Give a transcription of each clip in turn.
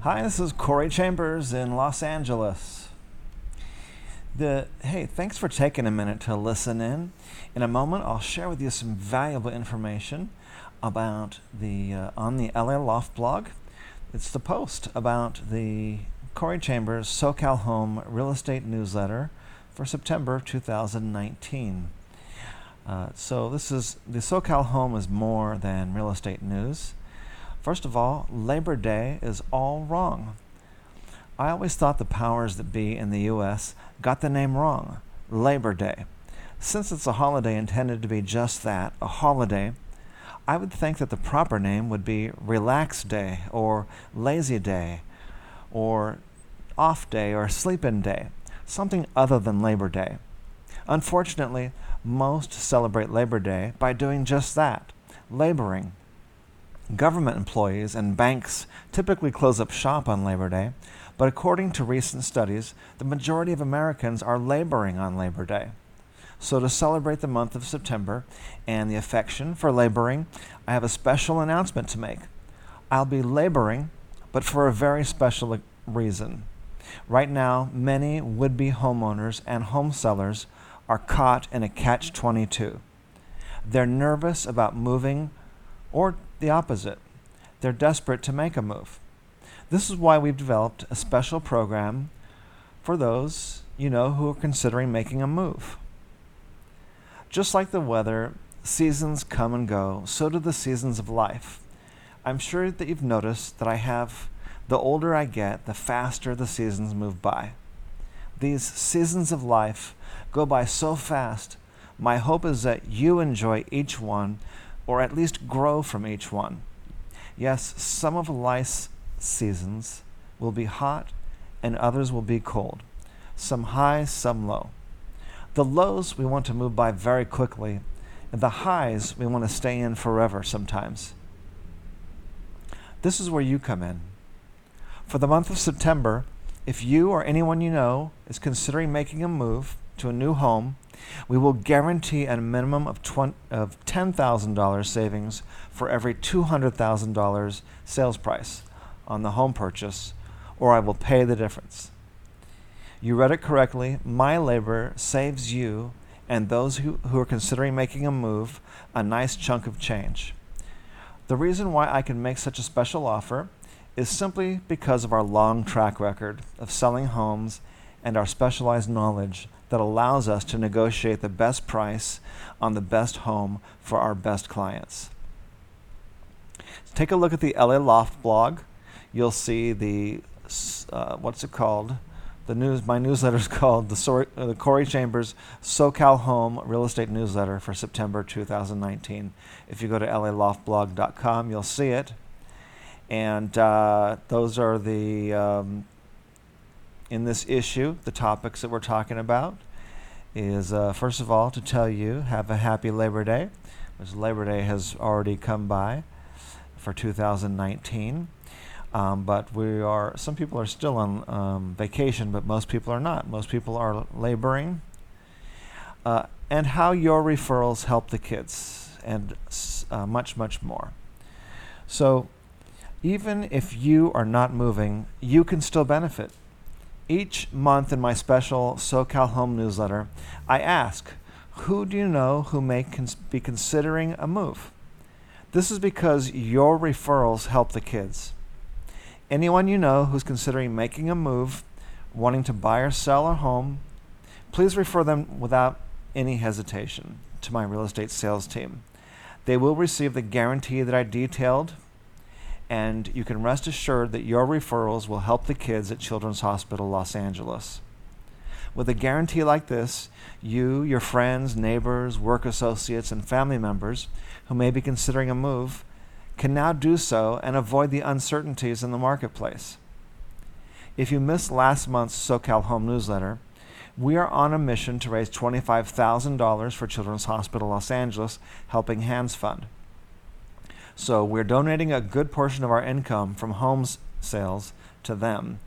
Hi, this is Corey Chambers in Los Angeles. Hey, thanks for taking a minute to listen in. In a moment, I'll share with you some valuable information about on the LA Loft blog. It's the post about the Corey Chambers SoCal Home Real Estate Newsletter for September 2019. So this is the SoCal Home is more than real estate news. First of all, Labor Day is all wrong. I always thought the powers that be in the U.S. got the name wrong, Labor Day. Since it's a holiday intended to be just that, a holiday, I would think that the proper name would be Relax Day or Lazy Day or Off Day or Sleep-In Day, something other than Labor Day. Unfortunately, most celebrate Labor Day by doing just that, laboring. Government employees and banks typically close up shop on Labor Day, but according to recent studies, the majority of Americans are laboring on Labor Day. So to celebrate the month of September and the affection for laboring, I have a special announcement to make. I'll be laboring, but for a very special reason. Right now, many would-be homeowners and home sellers are caught in a catch-22. They're nervous about moving, or the opposite. They're desperate to make a move. This is why we've developed a special program for those, who are considering making a move. Just like the weather, seasons come and go, so do the seasons of life. I'm sure that you've noticed that the older I get, the faster the seasons move by. These seasons of life go by so fast. My hope is that you enjoy each one, or at least grow from each one. Yes, some of life's seasons will be hot and others will be cold. Some high, some low. The lows we want to move by very quickly, and the highs we want to stay in forever sometimes. This is where you come in. For the month of September, if you or anyone you know is considering making a move to a new home, we will guarantee a minimum of $10,000 savings for every $200,000 sales price on the home purchase, or I will pay the difference. You read it correctly. My labor saves you and those who are considering making a move a nice chunk of change. The reason why I can make such a special offer is simply because of our long track record of selling homes and our specialized knowledge that allows us to negotiate the best price on the best home for our best clients. Take a look at the LA Loft blog. You'll see my newsletter is called the Corey Chambers SoCal Home Real Estate Newsletter for September 2019. If you go to laloftblog.com, you'll see it. And those are in this issue, the topics that we're talking about is, first of all, to tell you, have a happy Labor Day, which Labor Day has already come by for 2019. But some people are still on vacation, but most people are not. Most people are laboring. And how your referrals help the kids, and much, much more. So even if you are not moving, you can still benefit. Each month in my special SoCal Home newsletter, I ask, who do you know who may be considering a move? This is because your referrals help the kids. Anyone you know who's considering making a move, wanting to buy or sell a home, please refer them without any hesitation to my real estate sales team. They will receive the guarantee that I detailed, and you can rest assured that your referrals will help the kids at Children's Hospital Los Angeles. With a guarantee like this, you, your friends, neighbors, work associates, and family members who may be considering a move can now do so and avoid the uncertainties in the marketplace. If you missed last month's SoCal Home newsletter, we are on a mission to raise $25,000 for Children's Hospital Los Angeles Helping Hands Fund. So we're donating a good portion of our income from home sales to them.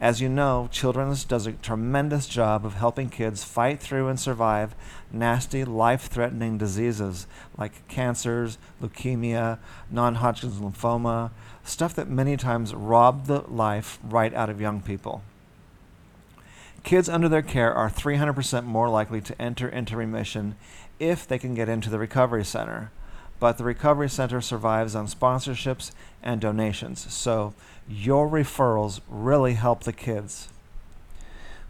As you know, Children's does a tremendous job of helping kids fight through and survive nasty, life-threatening diseases like cancers, leukemia, non-Hodgkin's lymphoma, stuff that many times rob the life right out of young people. Kids under their care are 300% more likely to enter into remission if they can get into the recovery center. But the recovery center survives on sponsorships and donations, so your referrals really help the kids.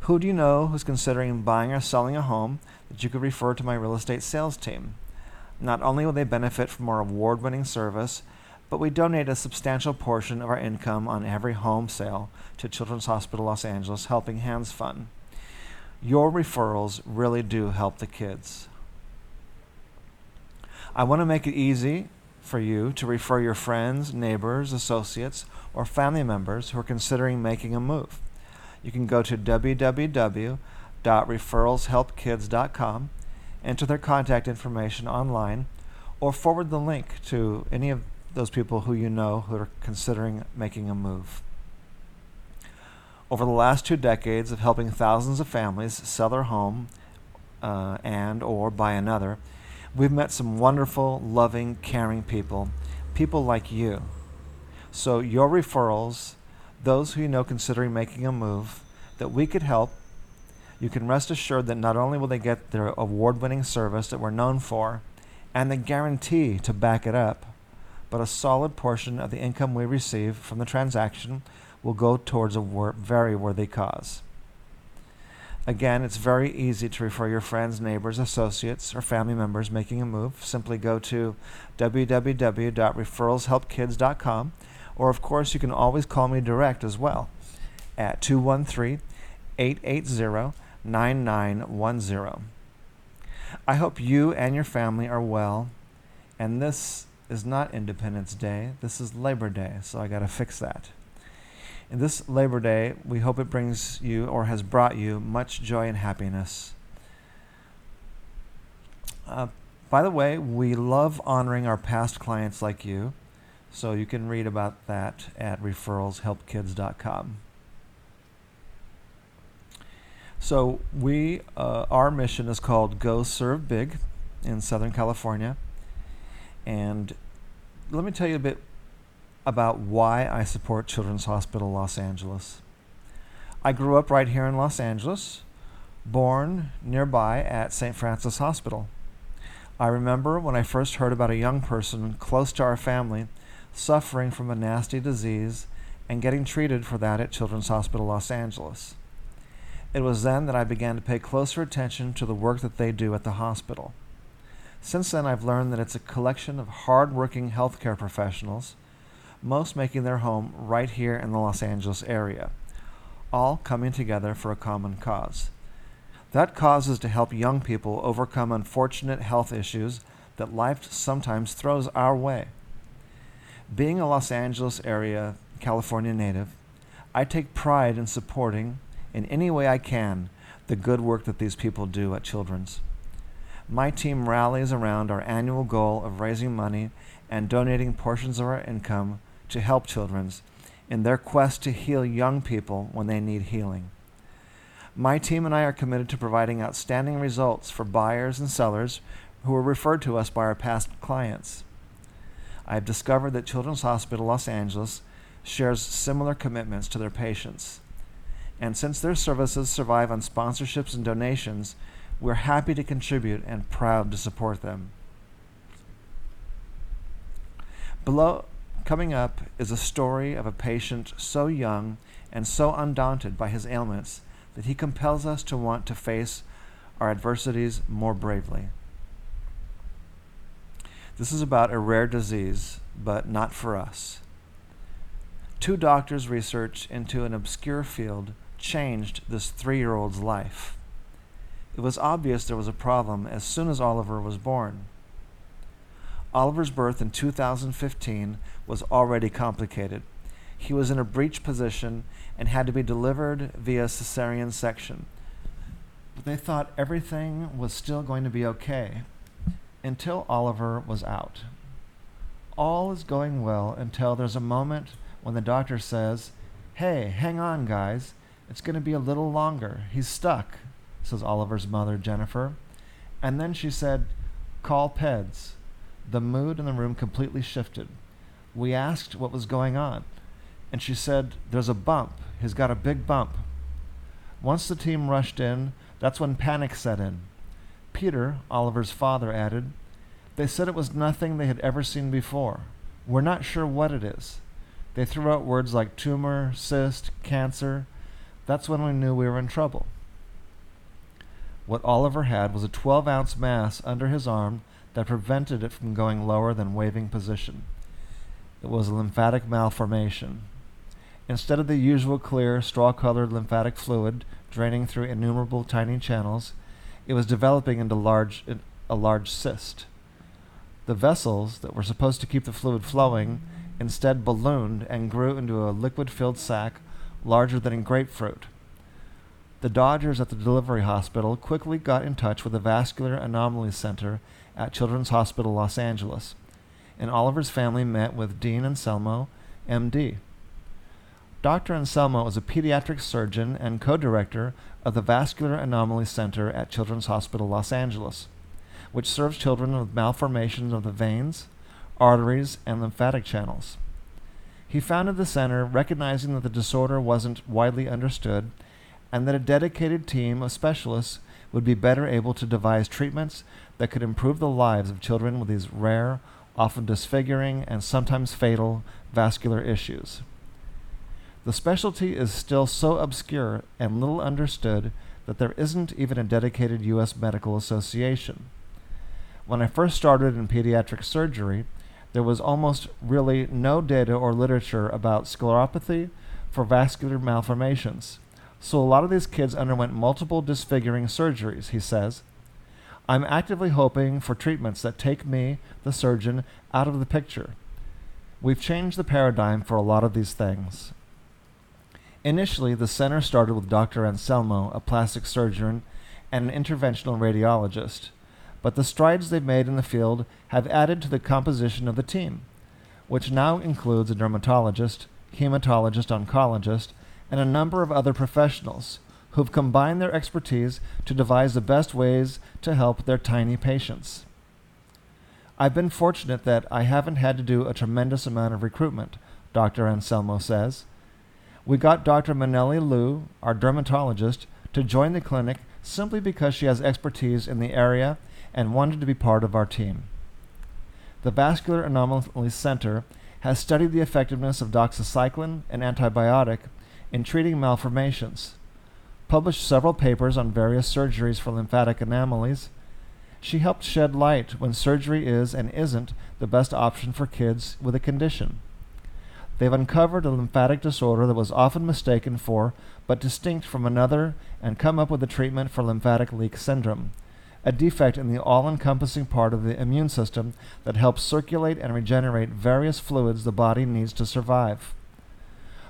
Who do you know who's considering buying or selling a home that you could refer to my real estate sales team? Not only will they benefit from our award-winning service, but we donate a substantial portion of our income on every home sale to Children's Hospital Los Angeles Helping Hands Fund. Your referrals really do help the kids. I want to make it easy for you to refer your friends, neighbors, associates, or family members who are considering making a move. You can go to www.referralshelpkids.com, enter their contact information online, or forward the link to any of those people who you know who are considering making a move. Over the last 2 decades of helping thousands of families sell their home and or buy another, we've met some wonderful, loving, caring people like you. So your referrals, those who you know considering making a move that we could help, you can rest assured that not only will they get their award-winning service that we're known for, and the guarantee to back it up, but a solid portion of the income we receive from the transaction will go towards a very worthy cause. Again, it's very easy to refer your friends, neighbors, associates, or family members making a move. Simply go to www.referralshelpkids.com, or of course you can always call me direct as well at 213-880-9910. I hope you and your family are well, and this is not Independence Day, this is Labor Day, so I gotta fix that. In this Labor Day, we hope it brings you or has brought you much joy and happiness. By the way, we love honoring our past clients like you, so you can read about that at referralshelpkids.com. So our mission is called Go Serve Big in Southern California. And let me tell you a bit about why I support Children's Hospital Los Angeles. I grew up right here in Los Angeles, born nearby at St. Francis Hospital. I remember when I first heard about a young person close to our family suffering from a nasty disease and getting treated for that at Children's Hospital Los Angeles. It was then that I began to pay closer attention to the work that they do at the hospital. Since then, I've learned that it's a collection of hard-working healthcare professionals, most making their home right here in the Los Angeles area, all coming together for a common cause. That cause is to help young people overcome unfortunate health issues that life sometimes throws our way. Being a Los Angeles area California native, I take pride in supporting, in any way I can, the good work that these people do at Children's. My team rallies around our annual goal of raising money and donating portions of our income to help Children's in their quest to heal young people when they need healing. My team and I are committed to providing outstanding results for buyers and sellers who are referred to us by our past clients. I have discovered that Children's Hospital Los Angeles shares similar commitments to their patients. And since their services survive on sponsorships and donations, we're happy to contribute and proud to support them. Coming up is a story of a patient so young and so undaunted by his ailments that he compels us to want to face our adversities more bravely. This is about a rare disease, but not for us. 2 doctors' research into an obscure field changed this 3-year-old's life. It was obvious there was a problem as soon as Oliver was born. Oliver's birth in 2015 was already complicated. He was in a breech position and had to be delivered via cesarean section. But they thought everything was still going to be okay until Oliver was out. All is going well until there's a moment when the doctor says, "Hey, hang on, guys. It's going to be a little longer. He's stuck, says Oliver's mother, Jennifer. And then she said, call Peds. The mood in the room completely shifted. We asked what was going on, and she said, there's a bump. He's got a big bump. Once the team rushed in, that's when panic set in. Peter, Oliver's father, added, they said it was nothing they had ever seen before. We're not sure what it is. They threw out words like tumor, cyst, cancer. That's when we knew we were in trouble. What Oliver had was a 12-ounce mass under his arm that prevented it from going lower than waving position. It was a lymphatic malformation. Instead of the usual clear, straw-colored lymphatic fluid draining through innumerable tiny channels, it was developing into a large cyst. The vessels that were supposed to keep the fluid flowing instead ballooned and grew into a liquid-filled sac larger than a grapefruit. The Dodgers at the delivery hospital quickly got in touch with the Vascular Anomalies Center at Children's Hospital Los Angeles, and Oliver's family met with Dean Anselmo, MD. Dr. Anselmo is a pediatric surgeon and co-director of the Vascular Anomalies Center at Children's Hospital Los Angeles, which serves children with malformations of the veins, arteries, and lymphatic channels. He founded the center recognizing that the disorder wasn't widely understood and that a dedicated team of specialists would be better able to devise treatments that could improve the lives of children with these rare, often disfiguring, and sometimes fatal vascular issues. The specialty is still so obscure and little understood that there isn't even a dedicated U.S. medical association. When I first started in pediatric surgery, there was almost really no data or literature about scleropathy for vascular malformations. So a lot of these kids underwent multiple disfiguring surgeries, he says. I'm actively hoping for treatments that take me, the surgeon, out of the picture. We've changed the paradigm for a lot of these things. Initially, the center started with Dr. Anselmo, a plastic surgeon, and an interventional radiologist. But the strides they've made in the field have added to the composition of the team, which now includes a dermatologist, hematologist, oncologist, and a number of other professionals who've combined their expertise to devise the best ways to help their tiny patients. I've been fortunate that I haven't had to do a tremendous amount of recruitment, Dr. Anselmo says. We got Dr. Manelli Liu, our dermatologist, to join the clinic simply because she has expertise in the area and wanted to be part of our team. The Vascular Anomalies Center has studied the effectiveness of doxycycline, an antibiotic, in treating malformations, published several papers on various surgeries for lymphatic anomalies. She helped shed light when surgery is and isn't the best option for kids with a condition. They've uncovered a lymphatic disorder that was often mistaken for but distinct from another and come up with a treatment for lymphatic leak syndrome, a defect in the all-encompassing part of the immune system that helps circulate and regenerate various fluids the body needs to survive.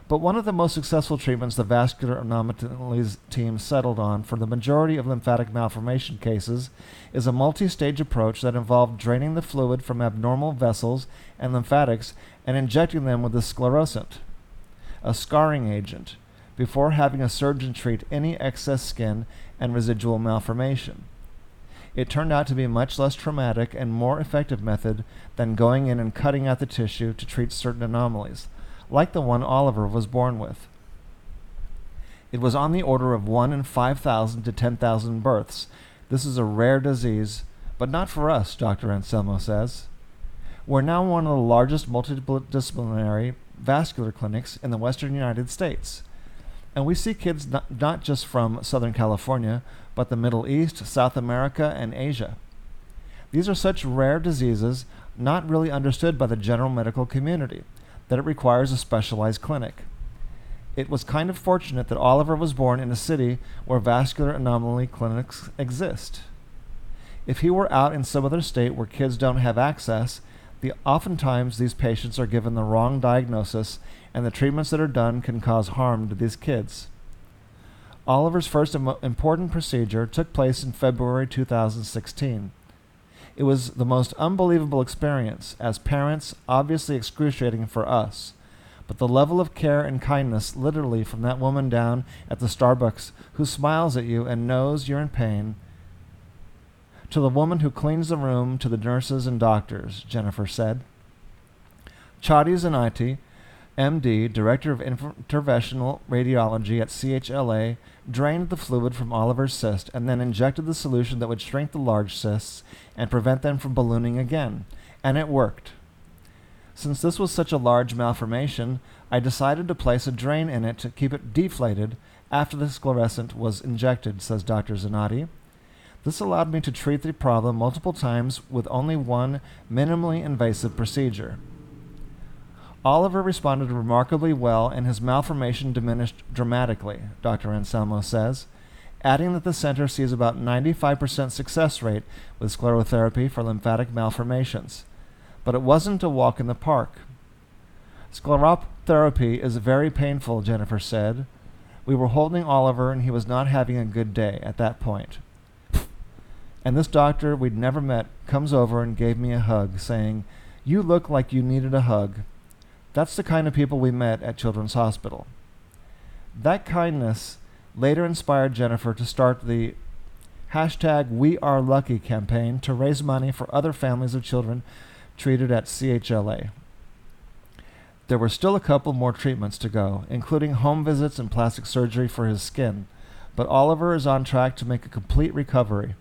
But one of the most successful treatments the Vascular Anomalies team settled on for the majority of lymphatic malformation cases is a multi-stage approach that involved draining the fluid from abnormal vessels and lymphatics and injecting them with a sclerosant, a scarring agent, before having a surgeon treat any excess skin and residual malformation. It turned out to be a much less traumatic and more effective method than going in and cutting out the tissue to treat certain anomalies, like the one Oliver was born with. It was on the order of 1 in 5,000 to 10,000 births. This is a rare disease, but not for us, Dr. Anselmo says. We're now one of the largest multidisciplinary vascular clinics in the western United States, and we see kids not just from Southern California, but the Middle East, South America, and Asia. These are such rare diseases not really understood by the general medical community that it requires a specialized clinic. It was kind of fortunate that Oliver was born in a city where vascular anomaly clinics exist. If he were out in some other state where kids don't have access, oftentimes these patients are given the wrong diagnosis, and the treatments that are done can cause harm to these kids. Oliver's first important procedure took place in February 2016. It was the most unbelievable experience, as parents, obviously excruciating for us, But the level of care and kindness literally from that woman down at the Starbucks who smiles at you and knows you're in pain, to the woman who cleans the room, to the nurses and doctors, Jennifer said. Chadi Zanati, MD, Director of Interventional Radiology at CHLA, drained the fluid from Oliver's cyst and then injected the solution that would shrink the large cysts and prevent them from ballooning again. And it worked. Since this was such a large malformation, I decided to place a drain in it to keep it deflated after the sclerosant was injected, says Dr. Zanati. This allowed me to treat the problem multiple times with only one minimally invasive procedure. Oliver responded remarkably well, and his malformation diminished dramatically, Dr. Anselmo says, adding that the center sees about 95% success rate with sclerotherapy for lymphatic malformations. But it wasn't a walk in the park. Sclerotherapy is very painful, Jennifer said. We were holding Oliver, and he was not having a good day at that point. And this doctor we'd never met comes over and gave me a hug, saying, "You look like you needed a hug." That's the kind of people we met at Children's Hospital. That kindness later inspired Jennifer to start the #WeAreLucky campaign to raise money for other families of children treated at CHLA. There were still a couple more treatments to go, including home visits and plastic surgery for his skin, but Oliver is on track to make a complete recovery.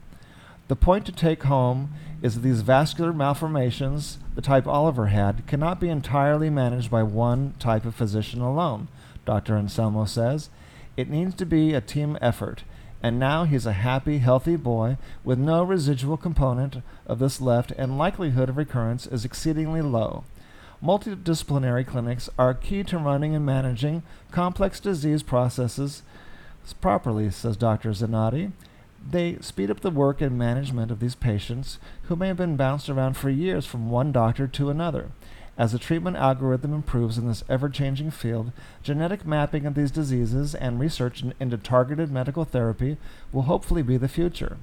The point to take home is that these vascular malformations, the type Oliver had, cannot be entirely managed by one type of physician alone, Dr. Anselmo says. It needs to be a team effort, and now he's a happy, healthy boy with no residual component of this left, and likelihood of recurrence is exceedingly low. Multidisciplinary clinics are key to running and managing complex disease processes properly, says Dr. Zanati. They speed up the work and management of these patients who may have been bounced around for years from one doctor to another. As the treatment algorithm improves in this ever-changing field, genetic mapping of these diseases and research into targeted medical therapy will hopefully be the future.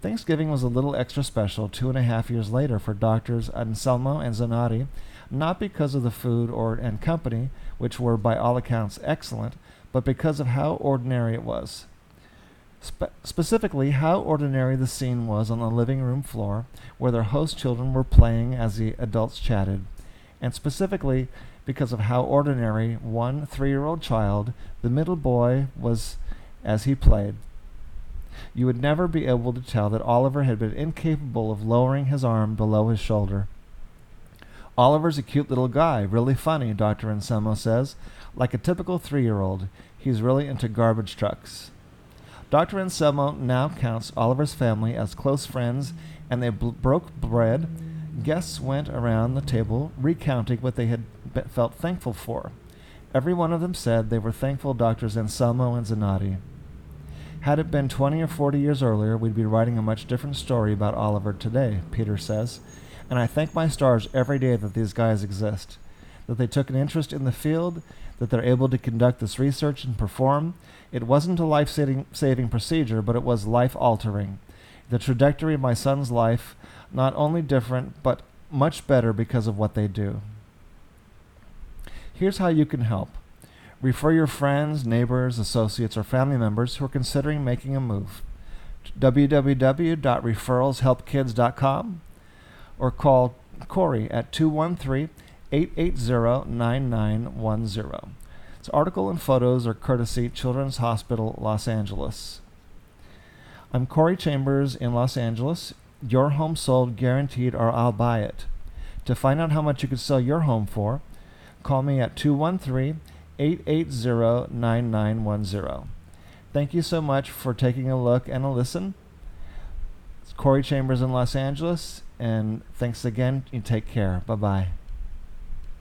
Thanksgiving was a little extra special 2.5 years later for Doctors Anselmo and Zanati, not because of the food and company, which were by all accounts excellent, but because of how ordinary it was. Specifically, how ordinary the scene was on the living room floor, where their host children were playing as the adults chatted, and specifically because of how ordinary one 3-year-old child, the middle boy, was as he played. You would never be able to tell that Oliver had been incapable of lowering his arm below his shoulder. Oliver's a cute little guy, really funny, Dr. Anselmo says. Like a typical 3-year-old, he's really into garbage trucks. Dr. Anselmo now counts Oliver's family as close friends, and they broke bread. Guests went around the table recounting what they had felt thankful for. Every one of them said they were thankful Drs. Anselmo and Zanati. Had it been 20 or 40 years earlier, we'd be writing a much different story about Oliver today, Peter says, and I thank my stars every day that these guys exist, that they took an interest in the field, that they're able to conduct this research and perform. It wasn't a life-saving procedure, but it was life-altering. The trajectory of my son's life, not only different, but much better because of what they do. Here's how you can help. Refer your friends, neighbors, associates, or family members who are considering making a move. www.referralshelpkids.com or call Corey at 213-880-9910. This article and photos are courtesy Children's Hospital, Los Angeles. I'm Corey Chambers in Los Angeles. Your home sold guaranteed, or I'll buy it. To find out how much you could sell your home for, call me at 213-880-9910. Thank you so much for taking a look and a listen. It's Corey Chambers in Los Angeles, and thanks again. You take care. Bye-bye.